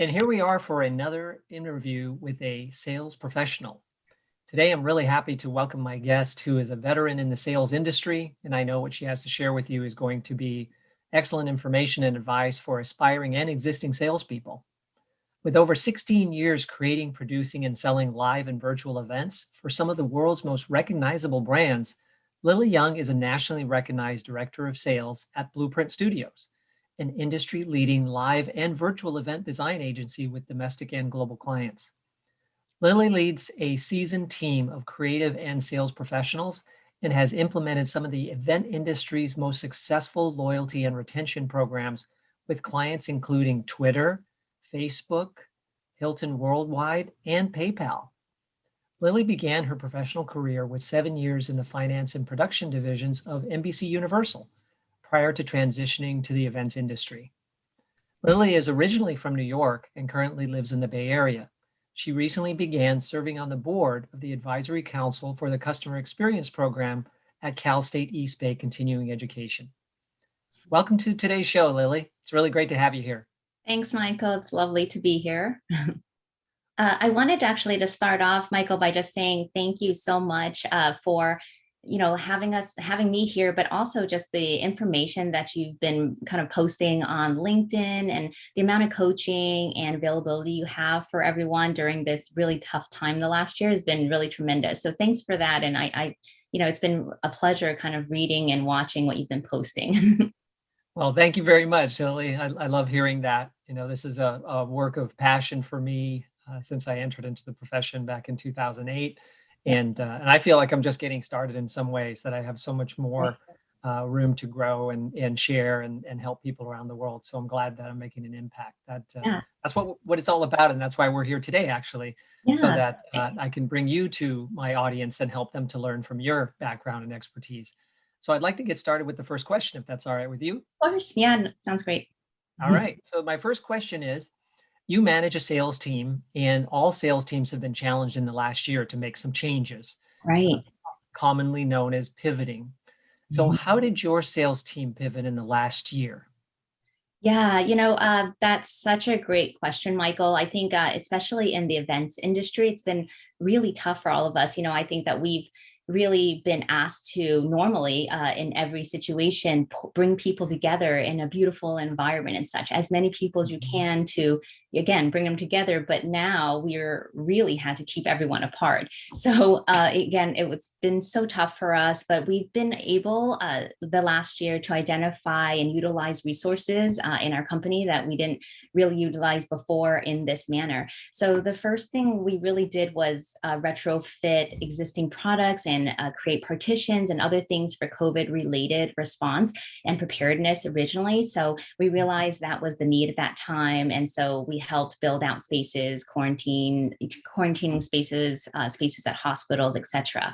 And here we are for another interview with a sales professional. Today, I'm really happy to welcome my guest who is a veteran in the sales industry, and I know what she has to share with you is going to be excellent information and advice for aspiring and existing salespeople. With over 16 years creating, producing, and selling live and virtual events for some of the world's most recognizable brands, Lily Yeung is a nationally recognized director of sales at BluePrint Studios, an industry-leading live and virtual event design agency with domestic and global clients. Lily leads a seasoned team of creative and sales professionals and has implemented some of the event industry's most successful loyalty and retention programs with clients including Twitter, Facebook, Hilton Worldwide, and PayPal. Lily began her professional career with 7 years in the finance and production divisions of NBC Universal prior to transitioning to the events industry. Lily is originally from New York and currently lives in the Bay Area. She recently began serving on the board of the Advisory Council for the Customer Experience Program at Cal State East Bay Continuing Education. Welcome to today's show, Lily. It's really great to have you here. Thanks, Michael. It's lovely to be here. I wanted actually to start off, Michael, by just saying thank you so much for having me here, but also just the information that you've been kind of posting on LinkedIn and the amount of coaching and availability you have for everyone during this really tough time the last year has been really tremendous. So thanks for that. And it's been a pleasure kind of reading and watching what you've been posting. Well, thank you very much, Lily. I love hearing that. This is a work of passion for me since I entered into the profession back in 2008. And I feel like I'm just getting started in some ways, that I have so much more room to grow and share and help people around the world. So I'm glad that I'm making an impact. That's what it's all about. And that's why we're here today, actually, so that I can bring you to my audience and help them to learn from your background and expertise. So I'd like to get started with the first question, if that's all right with you. Of course. Yeah, sounds great. All right. So my first question is, you manage a sales team, and all sales teams have been challenged in the last year to make some changes, right? Commonly known as pivoting. So how did your sales team pivot in the last year? Yeah, that's such a great question, Michael. I think especially in the events industry, it's been really tough for all of us. I think that we've really been asked to normally in every situation bring people together in a beautiful environment and such, as many people as you can to, again, bring them together. But now we're really had to keep everyone apart. So again, it's been so tough for us, but we've been able the last year to identify and utilize resources in our company that we didn't really utilize before in this manner. So the first thing we really did was retrofit existing products and create partitions and other things for COVID-related response and preparedness originally. So we realized that was the need at that time. And so we helped build out spaces, quarantining spaces, spaces at hospitals, et cetera.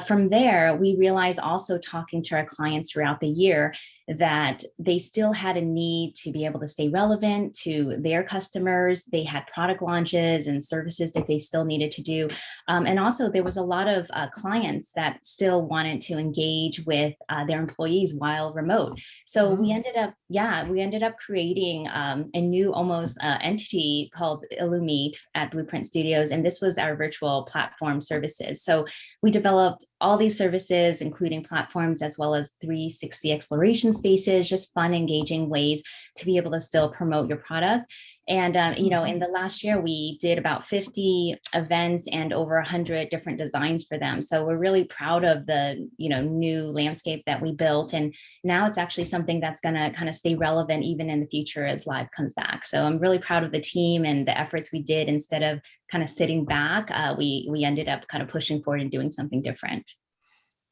From there, we realized also talking to our clients throughout the year that they still had a need to be able to stay relevant to their customers. They had product launches and services that they still needed to do. And also there was a lot of clients that still wanted to engage with their employees while remote. So we ended up creating a new almost entity called Illumite at BluePrint Studios. And this was our virtual platform services. So we developed all these services, including platforms, as well as 360 exploration spaces, just fun, engaging ways to be able to still promote your product. And, in the last year, we did about 50 events and over 100 different designs for them. So we're really proud of the, new landscape that we built. And now it's actually something that's going to kind of stay relevant even in the future as live comes back. So I'm really proud of the team and the efforts we did. Instead of kind of sitting back, we ended up kind of pushing forward and doing something different.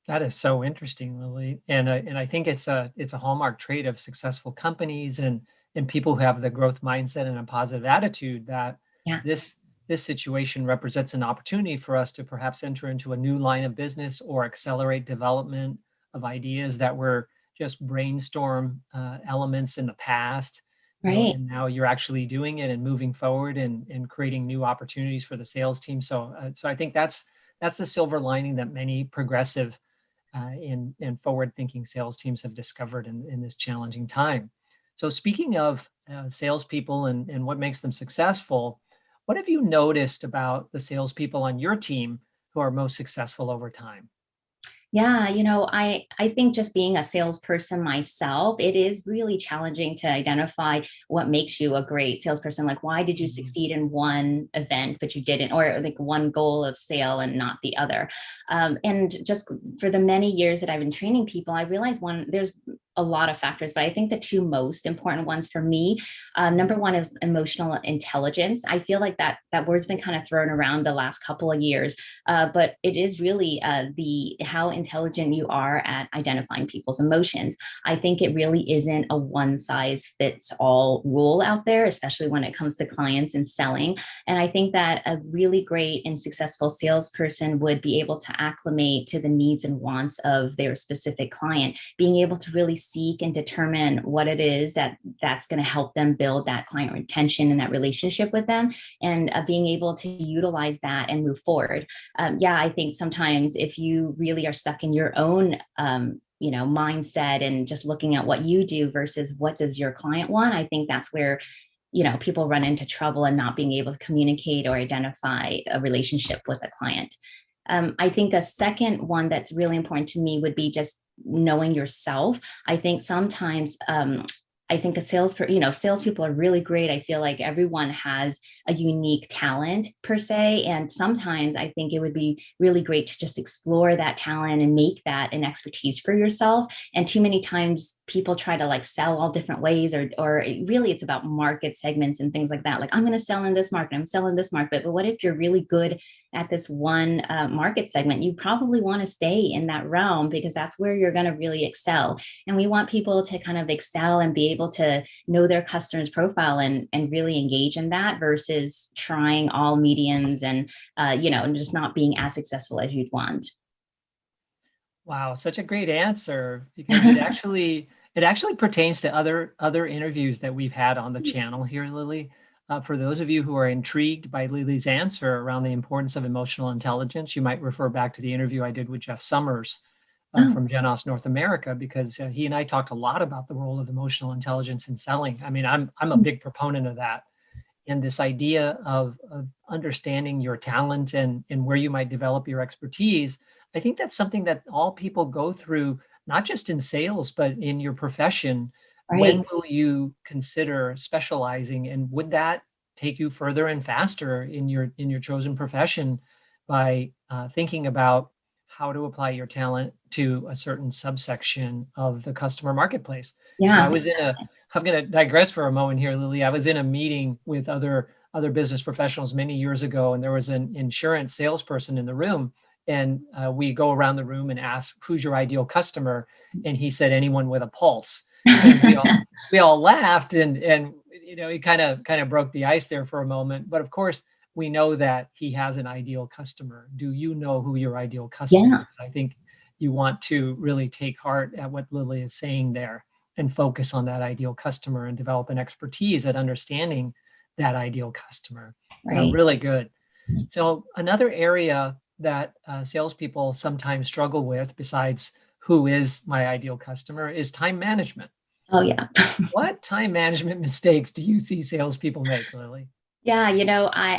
That is so interesting, Lily. And I think it's a hallmark trait of successful companies and people who have the growth mindset and a positive attitude that this situation represents an opportunity for us to perhaps enter into a new line of business or accelerate development of ideas that were just brainstorm elements in the past. Right. And now you're actually doing it and moving forward and creating new opportunities for the sales team. So I think that's the silver lining that many progressive and forward-thinking sales teams have discovered in this challenging time. So speaking of salespeople and what makes them successful, what have you noticed about the salespeople on your team who are most successful over time? Yeah, I think just being a salesperson myself, it is really challenging to identify what makes you a great salesperson. Like, why did you Mhm. succeed in one event, but you didn't, or like one goal of sale and not the other? And just for the many years that I've been training people, I realized there's a lot of factors, but I think the two most important ones for me, number one is emotional intelligence. I feel like that word's been kind of thrown around the last couple of years, but it is really the how intelligent you are at identifying people's emotions. I think it really isn't a one size fits all rule out there, especially when it comes to clients and selling. And I think that a really great and successful salesperson would be able to acclimate to the needs and wants of their specific client, being able to really seek and determine what it is that's going to help them build that client retention and that relationship with them, and being able to utilize that and move forward. Yeah, I think sometimes if you really are stuck in your own mindset and just looking at what you do versus what does your client want, I think that's where people run into trouble and not being able to communicate or identify a relationship with a client. I think a second one that's really important to me would be just knowing yourself. I think sometimes I think salespeople are really great. I feel like everyone has a unique talent per se. And sometimes I think it would be really great to just explore that talent and make that an expertise for yourself. And too many times people try to like sell all different ways, or really it's about market segments and things like that. Like, I'm going to sell in this market, I'm selling this market. But what if you're really good at this one market segment? You probably want to stay in that realm because that's where you're going to really excel. And we want people to kind of excel and be able to know their customer's profile and really engage in that versus trying all mediums and just not being as successful as you'd want. Wow, such a great answer because it actually pertains to other interviews that we've had on the channel here, Lily. For those of you who are intrigued by Lily's answer around the importance of emotional intelligence, you might refer back to the interview I did with Jeff Summers Oh, from Genos North America, because he and I talked a lot about the role of emotional intelligence in selling. I mean, I'm a big proponent of that, and this idea of understanding your talent and where you might develop your expertise. I think that's something that all people go through, not just in sales, but in your profession. When right. will you consider specializing, and would that take you further and faster in your chosen profession by thinking about how to apply your talent to a certain subsection of the customer marketplace? You know, Yeah. I'm going to digress for a moment here, Lily. I was in a meeting with other business professionals many years ago, and there was an insurance salesperson in the room. And we go around the room and ask, "Who's your ideal customer?" And he said, "Anyone with a pulse." And we all laughed, and he kind of broke the ice there for a moment. But of course, we know that he has an ideal customer. Do you know who your ideal customer Yeah. is? I think you want to really take heart at what Lily is saying there and focus on that ideal customer and develop an expertise at understanding that ideal customer. Right. Really good. So another area that salespeople sometimes struggle with, besides who is my ideal customer, is time management. Oh, yeah. What time management mistakes do you see salespeople make, Lily? Yeah,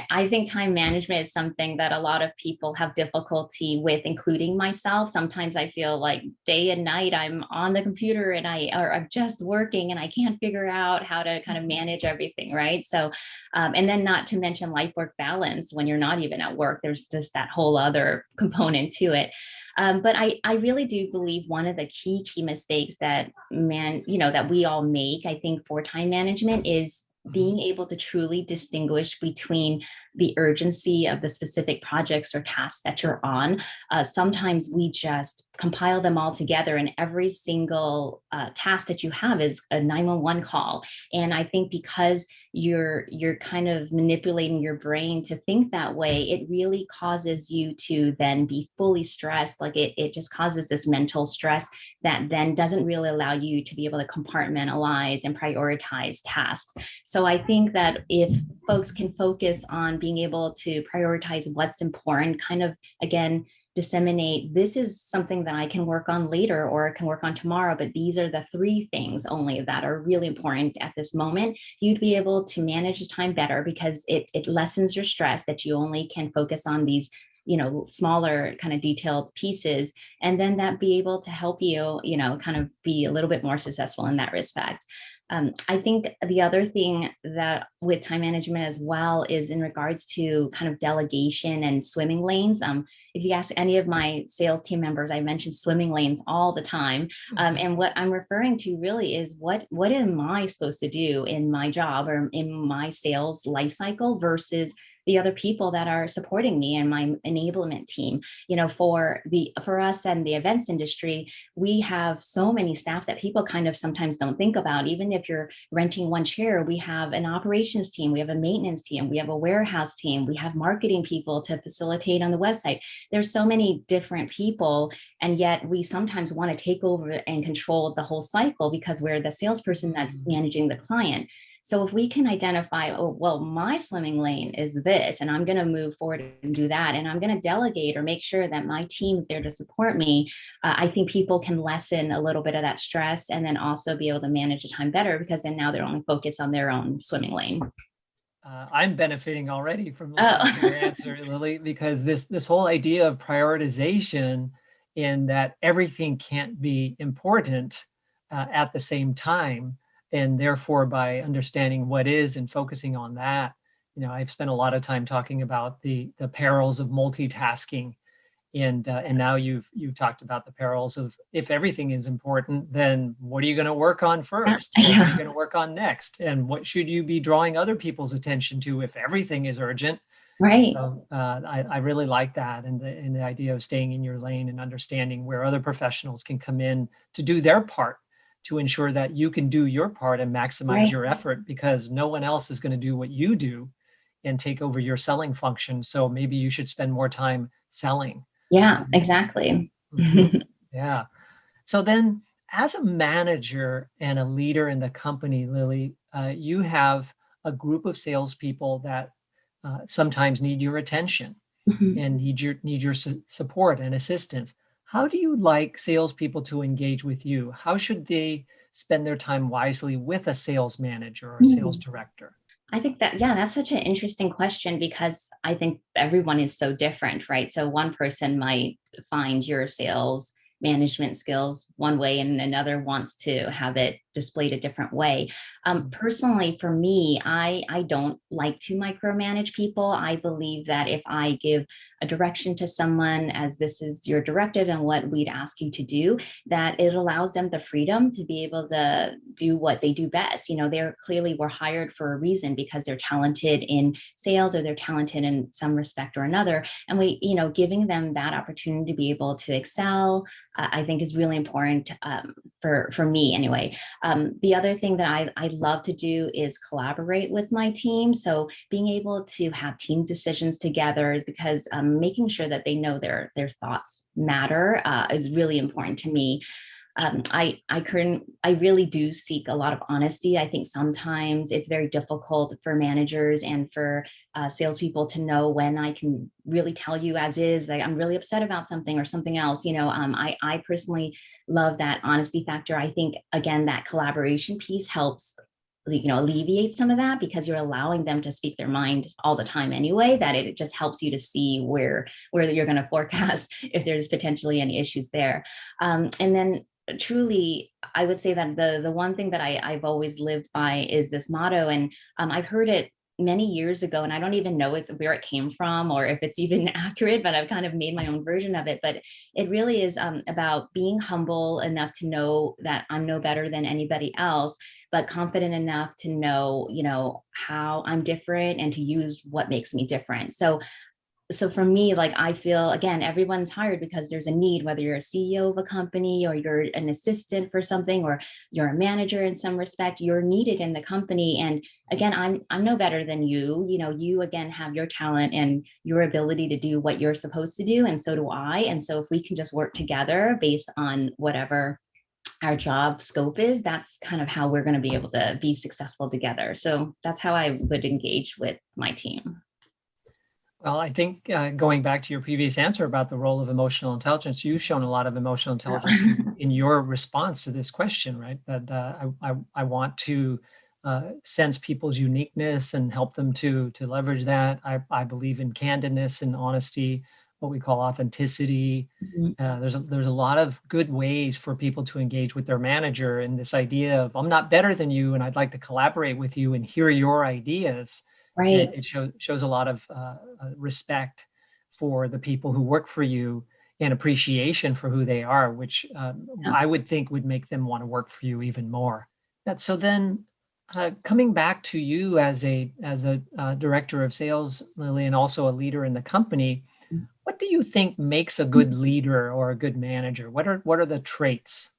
I think time management is something that a lot of people have difficulty with, including myself. Sometimes I feel like day and night I'm on the computer or I'm just working and I can't figure out how to kind of manage everything, right? So, and then not to mention life work balance when you're not even at work. There's just that whole other component to it. But I really do believe one of the key mistakes that we all make, I think, for time management is Mhm. being able to truly distinguish between the urgency of the specific projects or tasks that you're on. Sometimes we just compile them all together, and every single task that you have is a 911 call. And I think because you're kind of manipulating your brain to think that way, it really causes you to then be fully stressed. Like it just causes this mental stress that then doesn't really allow you to be able to compartmentalize and prioritize tasks. So I think that if folks can focus on being able to prioritize what's important, kind of again, disseminate, this is something that I can work on later or can work on tomorrow, but these are the 3 things only that are really important at this moment. You'd be able to manage the time better because it lessens your stress that you only can focus on these, smaller kind of detailed pieces, and then that be able to help you, kind of be a little bit more successful in that respect. I think the other thing that with time management as well is in regards to kind of delegation and swimming lanes. If you ask any of my sales team members, I mention swimming lanes all the time. And what I'm referring to really is what am I supposed to do in my job or in my sales life cycle versus the other people that are supporting me and my enablement team. For us and the events industry, we have so many staff that people kind of sometimes don't think about. Even if you're renting one chair, we have an operations team, we have a maintenance team, we have a warehouse team, we have marketing people to facilitate on the website. There's so many different people, and yet we sometimes want to take over and control the whole cycle because we're the salesperson that's managing the client. So if we can identify, oh, well, my swimming lane is this, and I'm going to move forward and do that, and I'm going to delegate or make sure that my team's there to support me, I think people can lessen a little bit of that stress and then also be able to manage the time better because then now they're only focused on their own swimming lane. I'm benefiting already from listening to your answer, Lily, because this whole idea of prioritization and that everything can't be important at the same time. And therefore, by understanding what is and focusing on that, I've spent a lot of time talking about the perils of multitasking, and now you've talked about the perils of if everything is important, then what are you going to work on first? What are you going to work on next? And what should you be drawing other people's attention to if everything is urgent? Right. So I really like that, and the idea of staying in your lane and understanding where other professionals can come in to do their part to ensure that you can do your part and maximize your effort, because no one else is going to do what you do and take over your selling function. So maybe you should spend more time selling. Yeah, exactly. Yeah. So then as a manager and a leader in the company, Lily, you have a group of salespeople that sometimes need your attention and need your support and assistance. How do you like salespeople to engage with you? How should they spend their time wisely with a sales manager or a sales director? I think that, yeah, that's such an interesting question because I think everyone is so different, right? So one person might find your sales management skills one way and another wants to have it displayed a different way. Personally, for me, I don't like to micromanage people. I believe that if I give a direction to someone as this is your directive and what we'd ask you to do, that it allows them the freedom to be able to do what they do best. They're clearly were hired for a reason because they're talented in sales or they're talented in some respect or another. And giving them that opportunity to be able to excel, I think is really important for me anyway. The other thing that I love to do is collaborate with my team. So being able to have team decisions together is because making sure that they know their thoughts matter is really important to me. I really do seek a lot of honesty. I think sometimes it's very difficult for managers and for salespeople to know when I can really tell you as is, like I'm really upset about something or something else. I personally love that honesty factor. I think again that collaboration piece helps alleviate some of that because you're allowing them to speak their mind all the time anyway, that it just helps you to see where you're going to forecast if there's potentially any issues there. And then truly, I would say that the one thing that I've always lived by is this motto, and I've heard it many years ago, and I don't even know where it came from or if it's even accurate, but I've kind of made my own version of it. But it really is about being humble enough to know that I'm no better than anybody else, but confident enough to know, how I'm different and to use what makes me different. So for me, like I feel again, everyone's hired because there's a need, whether you're a CEO of a company or you're an assistant for something, or you're a manager in some respect, you're needed in the company. And again, I'm no better than you. You again have your talent and your ability to do what you're supposed to do. And so do I. And so if we can just work together based on whatever our job scope is, that's kind of how we're going to be able to be successful together. So that's how I would engage with my team. Well, I think going back to your previous answer about the role of emotional intelligence, you've shown a lot of emotional intelligence in your response to this question, right? That I want to sense people's uniqueness and help them to leverage that. I believe in candidness and honesty, what we call authenticity. Mhm. There's a lot of good ways for people to engage with their manager, and this idea of I'm not better than you, and I'd like to collaborate with you and hear your ideas. Right. It shows a lot of respect for the people who work for you and appreciation for who they are, which Yeah. I would think would make them want to work for you even more. So then, coming back to you as a director of sales, Lily, and also a leader in the company, what do you think makes a good leader or a good manager? What are the traits?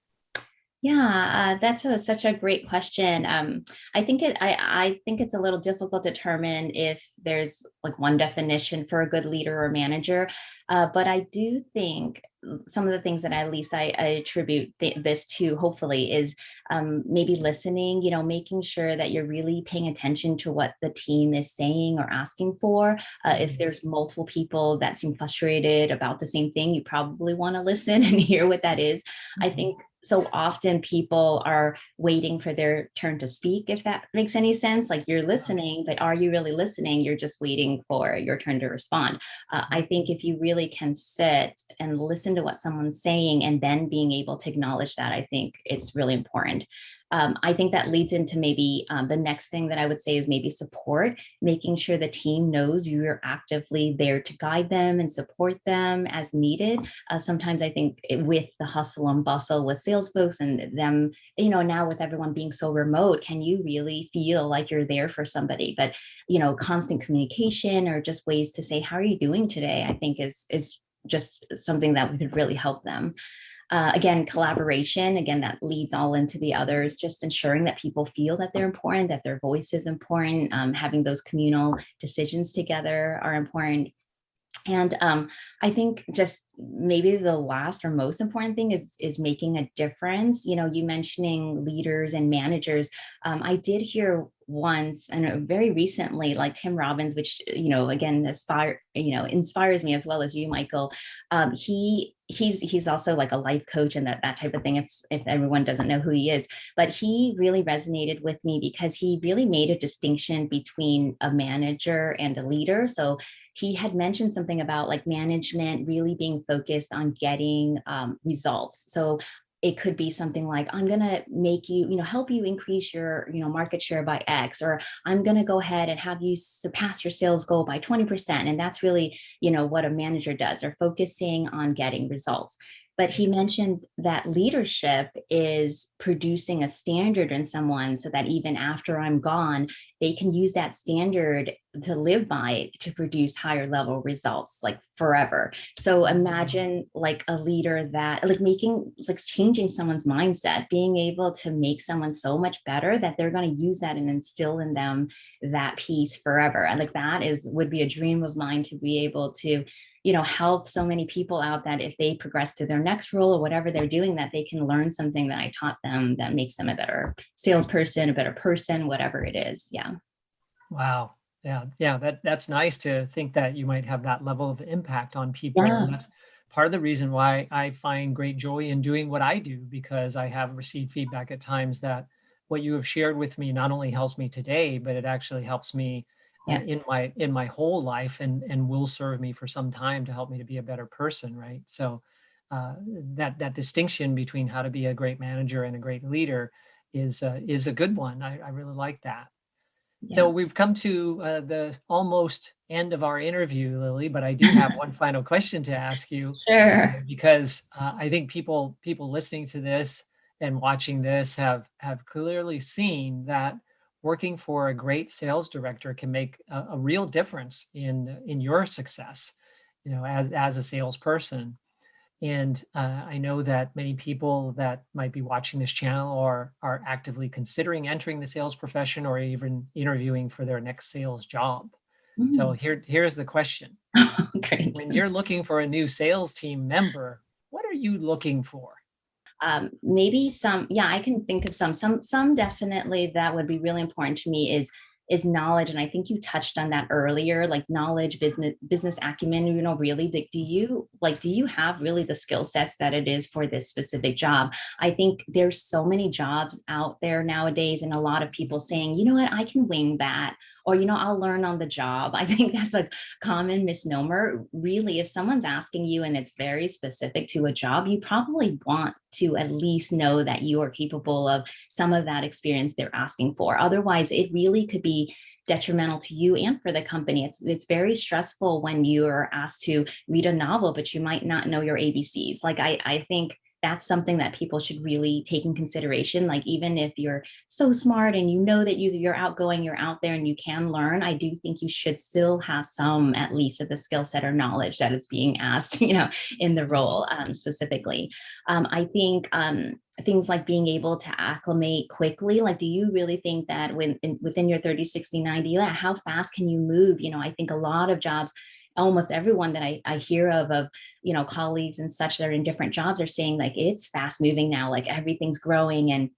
Yeah, that's such a great question. I think it's a little difficult to determine if there's like one definition for a good leader or manager, but I do think some of the things that at least I attribute this to, hopefully, is maybe listening. You know, making sure that you're really paying attention to what the team is saying or asking for. If Mhm. there's multiple people that seem frustrated about the same thing, you probably want to listen and hear what that is. I Mhm. think so often people are waiting for their turn to speak, if that makes any sense. Like, you're Yeah. listening, but are you really listening? You're just waiting for your turn to respond. I think if you really can sit and listen to what someone's saying and then being able to acknowledge that, I think it's really important. I think that leads into maybe the next thing that I would say is maybe support, making sure the team knows you're actively there to guide them and support them as needed. Sometimes I think with the hustle and bustle with sales folks and them, you know, now with everyone being so remote, can you really feel like you're there for somebody? But, you know, constant communication or just ways to say, how are you doing today? I think is just something that we could really help them. Again, collaboration, again, that leads all into the others, just ensuring that people feel that they're important, that their voice is important, having those communal decisions together are important. And I think just maybe the last or most important thing is making a difference. You know, you mentioning leaders and managers. I did hear once and very recently, like Tim Robbins, which, you know, again, inspires me as well as you, Michael. He's also like a life coach and that type of thing. If everyone doesn't know who he is, but he really resonated with me because he really made a distinction between a manager and a leader. So he had mentioned something about like management really being focused on getting results. So it could be something like, I'm going to make you, you know, help you increase your, you know, market share by X, or I'm going to go ahead and have you surpass your sales goal by 20%. And that's really, you know, what a manager does. They're focusing on getting results. But he mentioned that leadership is producing a standard in someone so that even after I'm gone, they can use that standard to live by to produce higher level results like forever. So imagine like a leader that like making like changing someone's mindset, being able to make someone so much better that they're going to use that and instill in them that piece forever. And like that is would be a dream of mine to be able to, you know, help so many people out that if they progress to their next role or whatever they're doing, that they can learn something that I taught them that makes them a better salesperson, a better person, whatever it is. Yeah. Wow. Yeah, yeah, that's nice to think that you might have that level of impact on people. Yeah. And that's part of the reason why I find great joy in doing what I do, because I have received feedback at times that what you have shared with me not only helps me today, but it actually helps me Yeah. in my whole life, and will serve me for some time to help me to be a better person, right? So uh, that distinction between how to be a great manager and a great leader is a good one. I really like that. So Yeah. we've come to the almost end of our interview, Lily, but I do have one final question to ask you, Sure. because I think people listening to this and watching this have clearly seen that working for a great sales director can make a real difference in your success, as a salesperson. And I know that many people that might be watching this channel are actively considering entering the sales profession or even interviewing for their next sales job. So Mm. here's the question. Great. When you're looking for a new sales team member, what are you looking for? Maybe some, yeah, I can think of some definitely that would be really important to me is is knowledge. And I think you touched on that earlier, like knowledge, business acumen, really, do you have really the skill sets that it is for this specific job? I think there's so many jobs out there nowadays, and a lot of people saying, you know what, I can wing that, or, I'll learn on the job. I think that's a common misnomer. Really, if someone's asking you and it's very specific to a job, you probably want to at least know that you are capable of some of that experience they're asking for. Otherwise, it really could be detrimental to you and for the company. It's very stressful when you are asked to read a novel, but you might not know your ABCs. Like I think that's something that people should really take in consideration. Like, even if you're so smart and that you're outgoing, you're out there and you can learn, I do think you should still have some, at least, of the skill set or knowledge that is being asked, in the role, specifically. I think things like being able to acclimate quickly, like, do you really think that within your 30, 60, 90, how fast can you move? I think a lot of jobs, almost everyone that I hear of, colleagues and such that are in different jobs, are saying like it's fast moving now, like everything's growing, and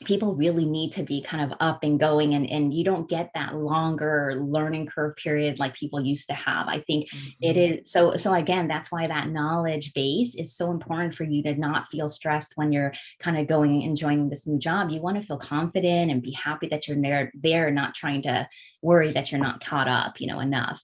people really need to be kind of up and going, and you don't get that longer learning curve period like people used to have. I think it is so again, that's why that knowledge base is so important for you to not feel stressed when you're kind of going and joining this new job. You want to feel confident and be happy that you're there, not trying to worry that you're not caught up, enough.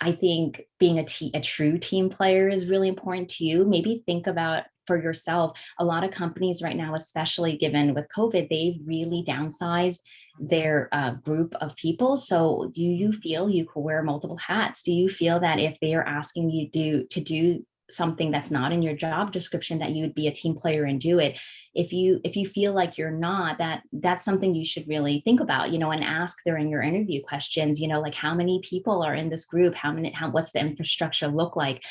I think being a true team player is really important to you. Maybe think about for yourself. A lot of companies right now, especially given with COVID, they've really downsized their group of people. So do you feel you could wear multiple hats? Do you feel that if they are asking you to do something that's not in your job description, that you would be a team player and do it? If you feel like you're not, that's something you should really think about, and ask during your interview questions, like, how many people are in this group? What's the infrastructure look like?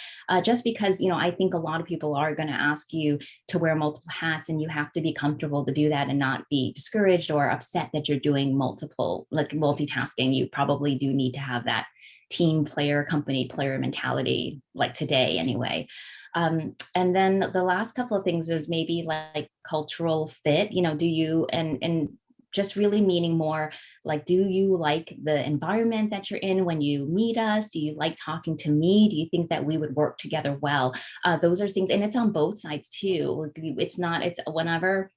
Just because, I think a lot of people are going to ask you to wear multiple hats, and you have to be comfortable to do that and not be discouraged or upset that you're doing multitasking. You probably do need to have that team player, company player mentality, like today anyway. And then the last couple of things is maybe like cultural fit, do you, and just really meaning more like, do you like the environment that you're in when you meet us? Do you like talking to me? Do you think that we would work together well? Those are things, and it's on both sides too. It's whenever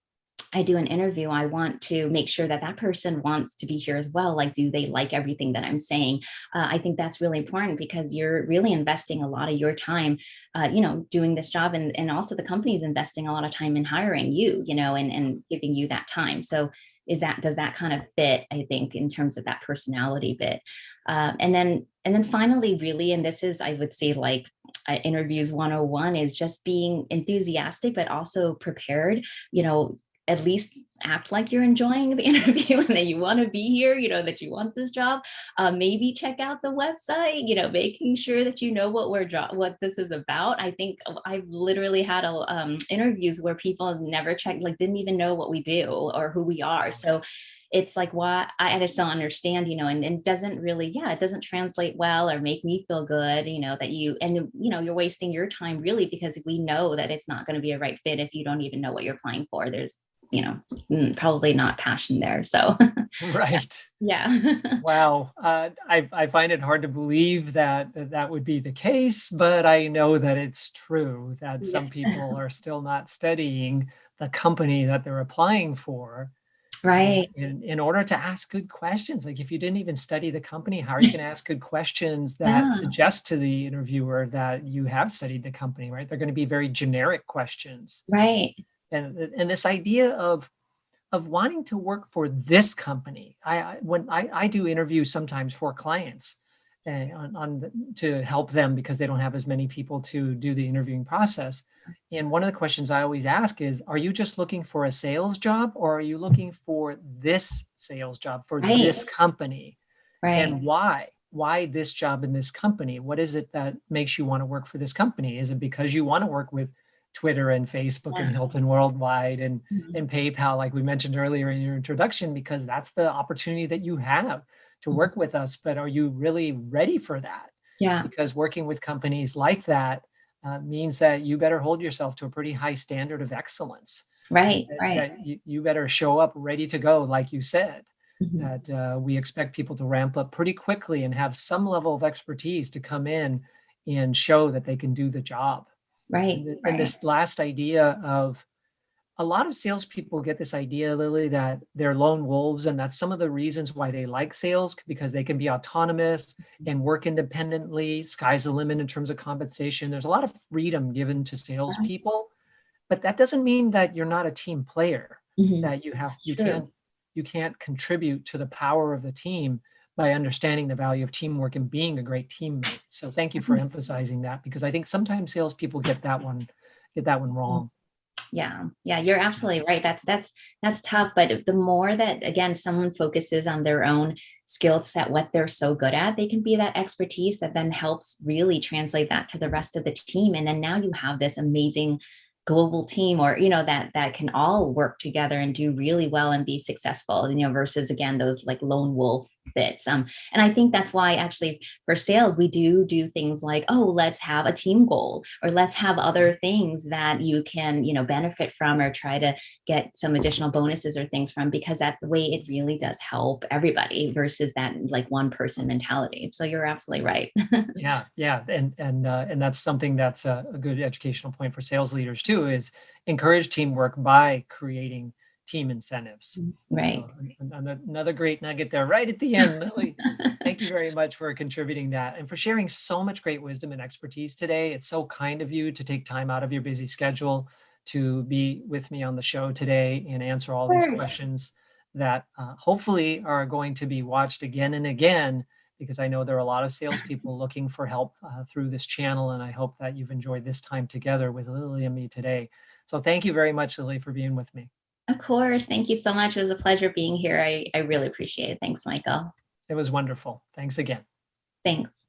I do an interview, I want to make sure that person wants to be here as well. Like, do they like everything that I'm saying? I think that's really important, because you're really investing a lot of your time, doing this job, and also the company is investing a lot of time in hiring you, and giving you that time. So does that kind of fit, I think, in terms of that personality bit? And then finally, really, and this is, I would say, like, interviews 101, is just being enthusiastic, but also prepared, at least act like you're enjoying the interview and that you want to be here, that you want this job. Maybe check out the website, making sure that you know what this is about. I think I've literally had interviews where people never checked, like, didn't even know what we do or who we are. So it's like, why I just don't understand, and it doesn't really, it doesn't translate well or make me feel good, that you're wasting your time, really, because we know that it's not going to be a right fit if you don't even know what you're applying for. There's probably not passion there. So Right. yeah. Wow. I find it hard to believe that would be the case, but I know that it's true that Yeah. some people are still not studying the company that they're applying for. Right. In order to ask good questions. Like, if you didn't even study the company, how are you going to ask good questions that Yeah. suggest to the interviewer that you have studied the company, right? They're going to be very generic questions. Right. And this idea of wanting to work for this company. When I do interviews sometimes for clients, to help them because they don't have as many people to do the interviewing process. And one of the questions I always ask is, are you just looking for a sales job, or are you looking for this sales job for Right. this company? Right. And why? Why this job in this company? What is it that makes you want to work for this company? Is it because you want to work with Twitter and Facebook and Yeah. Hilton Worldwide and Mhm. PayPal, like we mentioned earlier in your introduction, because that's the opportunity that you have to work with us. But are you really ready for that? Yeah. Because working with companies like that means that you better hold yourself to a pretty high standard of excellence. Right. Right. That you better show up ready to go, like you said. Mhm. that we expect people to ramp up pretty quickly and have some level of expertise to come in and show that they can do the job. Right, And right. this last idea of a lot of salespeople get this idea, Lily, that they're lone wolves, and that's some of the reasons why they like sales because they can be autonomous and work independently. Sky's the limit in terms of compensation. There's a lot of freedom given to Right. salespeople, but that doesn't mean that you're not a team player. Mhm. That True. you can't contribute to the power of the team by understanding the value of teamwork and being a great teammate. So thank you for emphasizing that because I think sometimes salespeople get that one Mhm. wrong. Yeah, yeah, you're absolutely right. That's tough. But the more that again someone focuses on their own skill set, what they're so good at, they can be that expertise that then helps really translate that to the rest of the team. And then now you have this amazing global team, or that can all work together and do really well and be successful. Versus again those like lone wolf bits. And I think that's why actually for sales we do things like, oh, let's have a team goal, or let's have other things that you can benefit from, or try to get some additional bonuses or things from, because that way it really does help everybody versus that like one person mentality. So you're absolutely right. Yeah, yeah, and that's something that's a good educational point for sales leaders too, is encourage teamwork by creating team incentives. Right. So another great nugget there right at the end, Lily. Thank you very much for contributing that and for sharing so much great wisdom and expertise today. It's so kind of you to take time out of your busy schedule to be with me on the show today and answer all Of these course. questions that hopefully are going to be watched again and again because I know there are a lot of salespeople looking for help through this channel, and I hope that you've enjoyed this time together with Lily and me today. So thank you very much, Lily, for being with me. Of course. Thank you so much. It was a pleasure being here. I really appreciate it. Thanks, Michael. It was wonderful. Thanks again. Thanks.